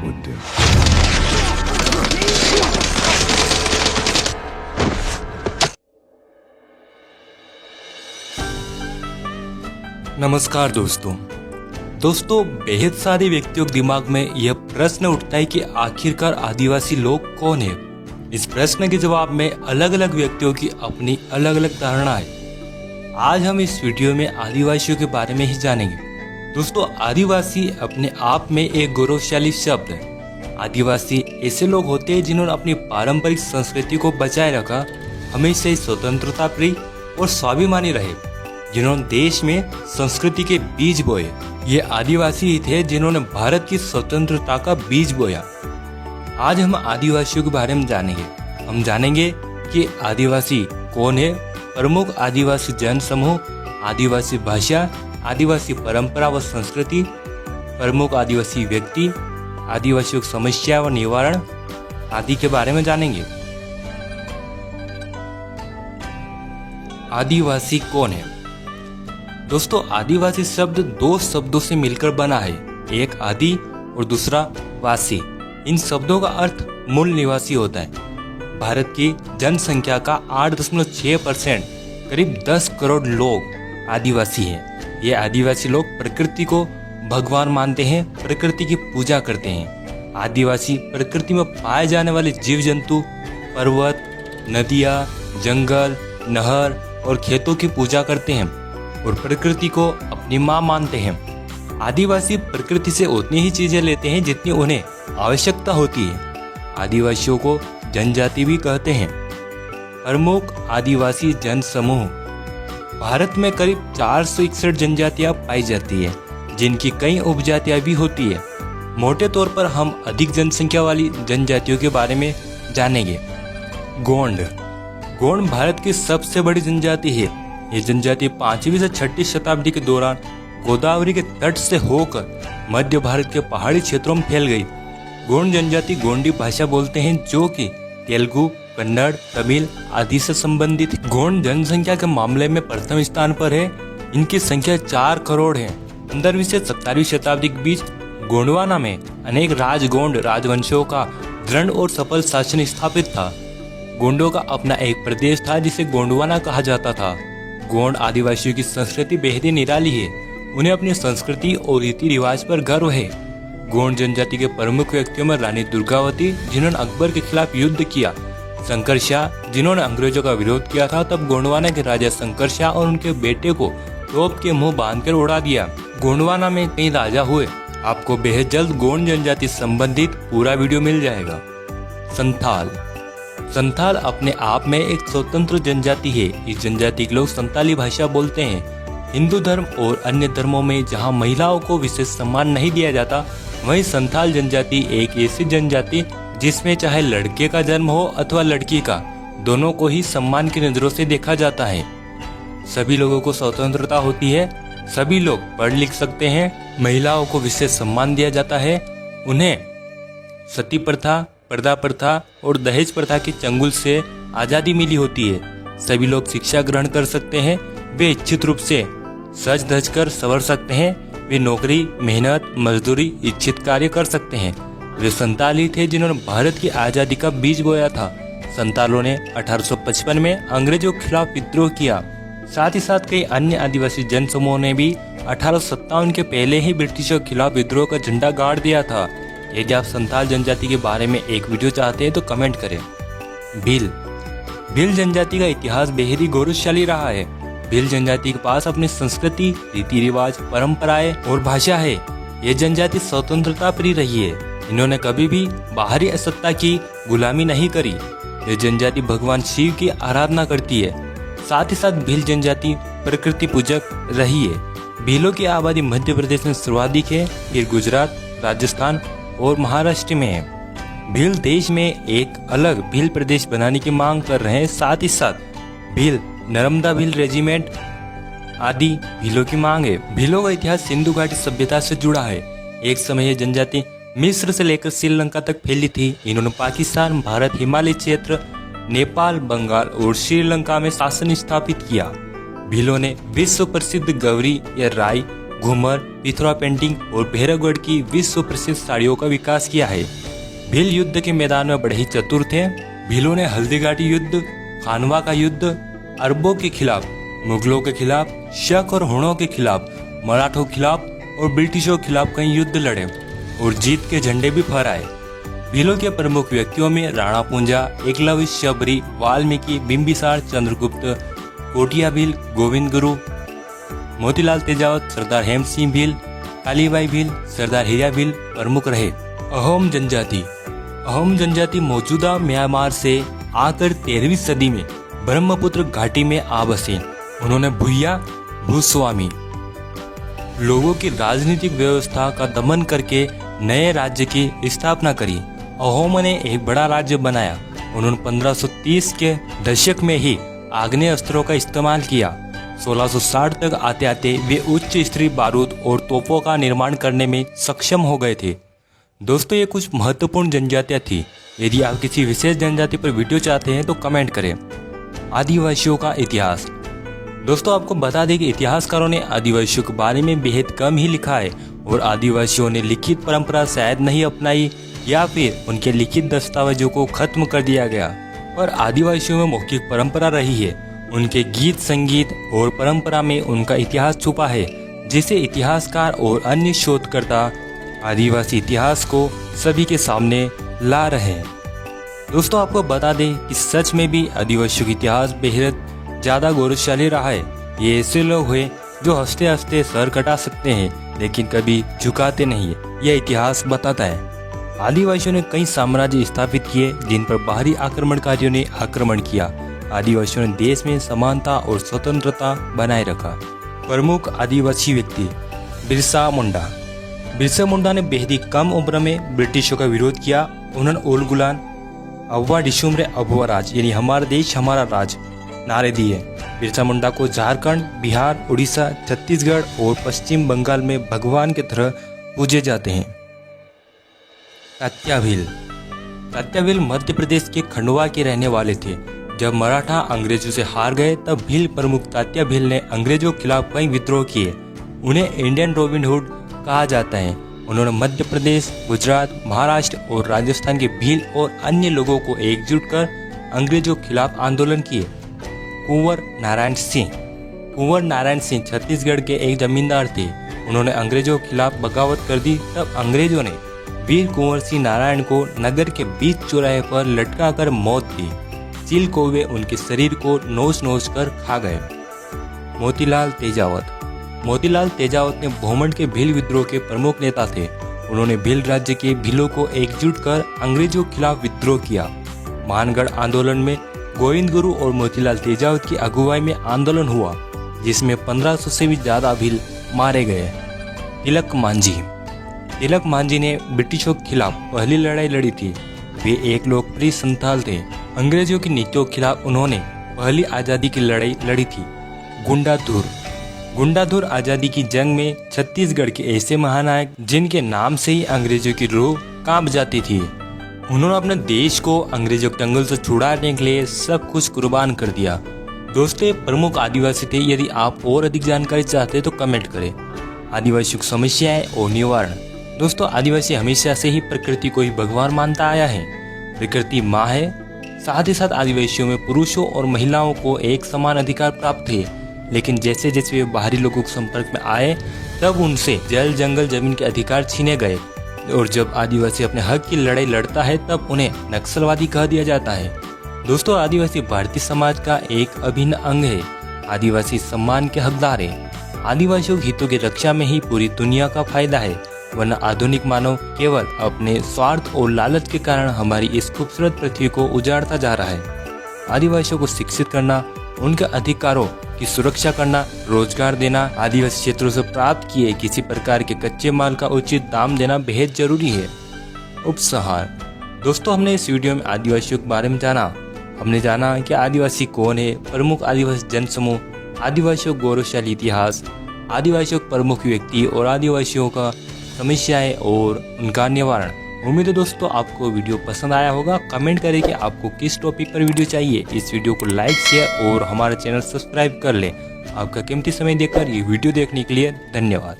with them. नमस्कार दोस्तों। बेहद सारे व्यक्तियों के दिमाग में यह प्रश्न उठता है कि आखिरकार आदिवासी लोग कौन है। इस प्रश्न के जवाब में अलग अलग व्यक्तियों की अपनी अलग अलग धारणा है। आज हम इस वीडियो में आदिवासियों के बारे में ही जानेंगे। दोस्तों, आदिवासी अपने आप में एक गौरवशाली शब्द है। आदिवासी ऐसे लोग होते हैं जिन्होंने अपनी पारंपरिक संस्कृति को बचाए रखा, हमेशा ही स्वतंत्रता प्रिय और स्वाभिमानी रहे, जिन्होंने देश में संस्कृति के बीज बोए। ये आदिवासी ही थे जिन्होंने भारत की स्वतंत्रता का बीज बोया। आज हम आदिवासियों के बारे में जानेंगे। हम जानेंगे कि आदिवासी कौन है, प्रमुख आदिवासी जन समूह, आदिवासी भाषा, आदिवासी परंपरा व संस्कृति, प्रमुख आदिवासी व्यक्ति, आदिवासियों की समस्या व निवारण आदि के बारे में जानेंगे। आदिवासी कौन है? दोस्तों, आदिवासी शब्द दो शब्दों से मिलकर बना है, एक आदि और दूसरा वासी। इन शब्दों का अर्थ मूल निवासी होता है। भारत की जनसंख्या का 8.6% करीब 10 करोड़ लोग आदिवासी हैं। ये आदिवासी लोग प्रकृति को भगवान मानते हैं, प्रकृति की पूजा करते हैं। आदिवासी प्रकृति में पाए जाने वाले जीव जंतु, पर्वत, नदियाँ, जंगल, नहर और खेतों की पूजा करते हैं और प्रकृति को अपनी माँ मानते हैं। आदिवासी प्रकृति से उतनी ही चीजें लेते हैं जितनी उन्हें आवश्यकता होती है। आदिवासियों को जनजाति भी कहते हैं। प्रमुख आदिवासी जन समूह। भारत में करीब 461 जनजातियां पाई जाती है, जिनकी कई उपजातियां भी होती है। मोटे तौर पर हम अधिक जनसंख्या वाली जनजातियों के बारे में जानेंगे। गोंड। गोंड भारत की सबसे बड़ी जनजाति है। ये जनजाति 5वीं से 6वीं शताब्दी के दौरान गोदावरी के तट से होकर मध्य भारत के पहाड़ी क्षेत्रों में फैल गई। गोंड जनजाति गोंडी भाषा बोलते हैं, जो कि तेलुगु, कन्नड़, तमिल आदि से संबंधित है। गोंड जनसंख्या के मामले में प्रथम स्थान पर है। इनकी संख्या 4 करोड़ है। 15वीं से 17वीं शताब्दी के बीच गोंडवाना में अनेक राजगोंड राजवंशों का दृढ़ और सफल शासन स्थापित था। गोंडों का अपना एक प्रदेश था जिसे गोंडवाना कहा जाता था। गोंड आदिवासियों की संस्कृति बेहद निराली है। उन्हें अपनी संस्कृति और रीति रिवाज पर गर्व है। गोंड जनजाति के प्रमुख व्यक्तियों में रानी दुर्गावती, जिन्होंने अकबर के खिलाफ युद्ध किया, शंकर शाह, जिन्होंने अंग्रेजों का विरोध किया था, तब गोंडवाना के राजा शंकर शाह और उनके बेटे को तोप के मुंह बांधकर उड़ा दिया। गोंडवाना में कई राजा हुए। आपको बेहद जल्द गोंड जनजाति संबंधित पूरा वीडियो मिल जाएगा। संथाल। संथाल अपने आप में एक स्वतंत्र जनजाति है। इस जनजाति के लोग संताली भाषा बोलते हैं। हिंदू धर्म और अन्य धर्मों में जहां महिलाओं को विशेष सम्मान नहीं दिया जाता, वहीं संथाल जनजाति एक ऐसी जनजाति जिसमें चाहे लड़के का जन्म हो अथवा लड़की का, दोनों को ही सम्मान की नजरों से देखा जाता है। सभी लोगों को स्वतंत्रता होती है। सभी लोग पढ़ लिख सकते हैं। महिलाओं को विशेष सम्मान दिया जाता है। उन्हें सती प्रथा, पर्दा प्रथा और दहेज प्रथा के चंगुल से आजादी मिली होती है। सभी लोग शिक्षा ग्रहण कर सकते हैं। वे इच्छित रूप से सज धज कर संवर सकते हैं। वे नौकरी, मेहनत, मजदूरी, इच्छित कार्य कर सकते हैं। वे संताली थे जिन्होंने भारत की आजादी का बीज बोया था। संतालों ने 1855 में अंग्रेजों के खिलाफ विद्रोह किया। साथ ही साथ कई अन्य आदिवासी जन समूहों ने भी 1857 के पहले ही ब्रिटिशों के खिलाफ विद्रोह का झंडा गाड़ दिया था। यदि आप संथाल जनजाति के बारे में एक वीडियो चाहते हैं तो कमेंट करें। भील। भील जनजाति का इतिहास बेहद ही गौरवशाली रहा है। भील जनजाति के पास अपनी संस्कृति, रीति रिवाज, परंपराएं और भाषा है। ये जनजाति स्वतंत्रता प्रिय रही है। इन्होंने कभी भी बाहरी सत्ता की गुलामी नहीं करी। ये जनजाति भगवान शिव की आराधना करती है। साथ ही साथ भील जनजाति प्रकृति पूजक रही है। भीलों की आबादी मध्य प्रदेश में सर्वाधिक है, फिर गुजरात, राजस्थान और महाराष्ट्र में है। भील देश में एक अलग भील प्रदेश बनाने की मांग कर रहे हैं। साथ ही साथ भील, नर्मदा भील रेजिमेंट आदि भीलों की मांग है। भीलों का इतिहास सिंधु घाटी सभ्यता से जुड़ा है। एक समय यह जनजाति मिस्र से लेकर श्रीलंका तक फैली थी। इन्होंने पाकिस्तान, भारत, हिमालय क्षेत्र, नेपाल, बंगाल और श्रीलंका में शासन स्थापित किया। भीलों ने विश्व प्रसिद्ध गौरी या राई घूमर, पिथौरा पेंटिंग और भैरवगढ़ की विश्व प्रसिद्ध साड़ियों का विकास किया है। भील युद्ध के मैदान में बड़े ही चतुर थे। भीलों ने हल्दीघाटी युद्ध, खानवा का युद्ध, अरबों के खिलाफ, मुगलों के खिलाफ, शक और हुणों के खिलाफ, मराठों के खिलाफ और ब्रिटिशों के खिलाफ कई युद्ध लड़े और जीत के झंडे भी फहराए। भीलों के प्रमुख व्यक्तियों में राणा पूंजा, एकलव्य, शबरी, वाल्मीकि, बिंबिसार, चंद्रगुप्त, कोटिया भील, गोविंद गुरु, मोतीलाल तेजावत, सरदार हेम सिंह भील, कालीबाई भील, सरदार हीरा भील प्रमुख रहे। अहोम जनजाति मौजूदा म्यांमार से आकर 13वीं सदी में ब्रह्मपुत्र घाटी में आ बसे। उन्होंने भूया भूस्वामी लोगों की राजनीतिक व्यवस्था का दमन करके नए राज्य की स्थापना करी। अहोमों ने एक बड़ा राज्य बनाया। उन्होंने 1530 के दशक में ही आग्नेय अस्त्रों का इस्तेमाल किया। 1660 तक आते आते वे उच्च स्तरीय बारूद और तोपों का निर्माण करने में सक्षम हो गए थे। दोस्तों, ये कुछ महत्वपूर्ण जनजातियां थी। यदि आप किसी विशेष जनजाति पर वीडियो चाहते हैं तो कमेंट करें। आदिवासियों का इतिहास। दोस्तों, आपको बता दें कि इतिहासकारों ने आदिवासियों के बारे में बेहद कम ही लिखा है और आदिवासियों ने लिखित परंपरा शायद नहीं अपनाई या फिर उनके लिखित दस्तावेजों को खत्म कर दिया गया। पर आदिवासियों में मौखिक परंपरा रही है। उनके गीत, संगीत और परंपरा में उनका इतिहास छुपा है, जिसे इतिहासकार और अन्य शोधकर्ता आदिवासी इतिहास को सभी के सामने ला रहे हैं। दोस्तों, आपको बता दें कि सच में भी आदिवासियों का इतिहास बेहद ज्यादा गौरवशाली रहा है। ये ऐसे लोग हैं जो हंसते हंसते सर कटा सकते हैं लेकिन कभी झुकाते नहीं है, यह इतिहास बताता है। आदिवासियों ने कई साम्राज्य स्थापित किए जिन पर बाहरी आक्रमणकारियों ने आक्रमण किया। आदिवासियों ने देश में समानता और स्वतंत्रता बनाए रखा। प्रमुख आदिवासी व्यक्ति बिरसा मुंडा। बिरसा मुंडा ने बेहद ही कम उम्र में ब्रिटिशों का विरोध किया। उन्होंने ओल गुलान, अव्वा डिशुमरे अभुआ राज यानी हमारा देश हमारा राज नारे दिए। बिरसा मुंडा को झारखंड, बिहार, उड़ीसा, छत्तीसगढ़ और पश्चिम बंगाल में भगवान की तरह पूजे जाते हैं। तात्या भील मध्य प्रदेश के खंडवा के रहने वाले थे। जब मराठा अंग्रेजों से हार गए तब भील प्रमुख तात्या भील ने अंग्रेजों के खिलाफ कई विद्रोह किए। उन्हें इंडियन रॉबिन हुड कहा जाता है। उन्होंने मध्य प्रदेश, गुजरात, महाराष्ट्र और राजस्थान के भील और अन्य लोगों को एकजुट कर अंग्रेजों के खिलाफ आंदोलन किए। कुंवर नारायण सिंह छत्तीसगढ़ के एक जमींदार थे। उन्होंने अंग्रेजों के खिलाफ बगावत कर दी। तब अंग्रेजों ने वीर कुंवर सिंह नारायण को नगर के बीच चौराहे पर लटका कर मौत दी। चील कौवे उनके शरीर को नोच कर खा गए। मोतीलाल तेजावत ने भोमंड के भील विद्रोह के प्रमुख नेता थे। उन्होंने भील राज्य के भीलों को एकजुट कर अंग्रेजों के खिलाफ विद्रोह किया। मानगढ़ आंदोलन में गोविंद गुरु और मोतीलाल तेजावत की अगुवाई में आंदोलन हुआ, जिसमें 1500 से भी ज्यादा भील मारे गए। तिलक मांझी ने ब्रिटिशों के खिलाफ पहली लड़ाई लड़ी थी। वे एक लोकप्रिय संथाल थे। अंग्रेजों की नीतियों के खिलाफ उन्होंने पहली आजादी की लड़ाई लड़ी थी। गुंडाधुर आजादी की जंग में छत्तीसगढ़ के ऐसे महानायक जिनके नाम से ही अंग्रेजों की रूह कांप जाती थी। उन्होंने अपने देश को अंग्रेजों के दंगल से छुड़ाने के लिए सब कुछ कुर्बान कर दिया। दोस्तों, प्रमुख आदिवासी थे। यदि आप और अधिक जानकारी चाहते हैं तो कमेंट करें। आदिवासियों की समस्याएं और निवारण। दोस्तों, आदिवासी हमेशा से ही प्रकृति को ही भगवान मानता आया है। प्रकृति माँ है। साथ ही साथ आदिवासियों में पुरुषों और महिलाओं को एक समान अधिकार प्राप्त थे। लेकिन जैसे जैसे वे बाहरी लोगों के संपर्क में आए तब उनसे जल, जंगल, जमीन के अधिकार छीने गए। और जब आदिवासी अपने हक की लड़ाई लड़ता है तब उन्हें नक्सलवादी कह दिया जाता है। दोस्तों, आदिवासी भारतीय समाज का एक अभिन्न अंग है। आदिवासी सम्मान के हकदार है। आदिवासियों के हितों की रक्षा में ही पूरी दुनिया का फायदा है, वरना आधुनिक मानव केवल अपने स्वार्थ और लालच के कारण हमारी इस खूबसूरत पृथ्वी को उजाड़ता जा रहा है। आदिवासियों को शिक्षित करना, उनके अधिकारों की सुरक्षा करना, रोजगार देना, आदिवासी क्षेत्रों से प्राप्त किए किसी प्रकार के कच्चे माल का उचित दाम देना बेहद जरूरी है। उपसंहार। दोस्तों, हमने इस वीडियो में आदिवासियों के बारे में जाना। हमने जाना कि आदिवासी कौन है, प्रमुख आदिवासी जनसमूह, आदिवासियों का गौरवशाली इतिहास, आदिवासियों के प्रमुख व्यक्ति और आदिवासियों का समस्याएं और उनका निवारण। उम्मीद है दोस्तों आपको वीडियो पसंद आया होगा। कमेंट करें कि आपको किस टॉपिक पर वीडियो चाहिए। इस वीडियो को लाइक, शेयर और हमारा चैनल सब्सक्राइब कर लें। आपका कीमती समय देकर ये वीडियो देखने के लिए धन्यवाद।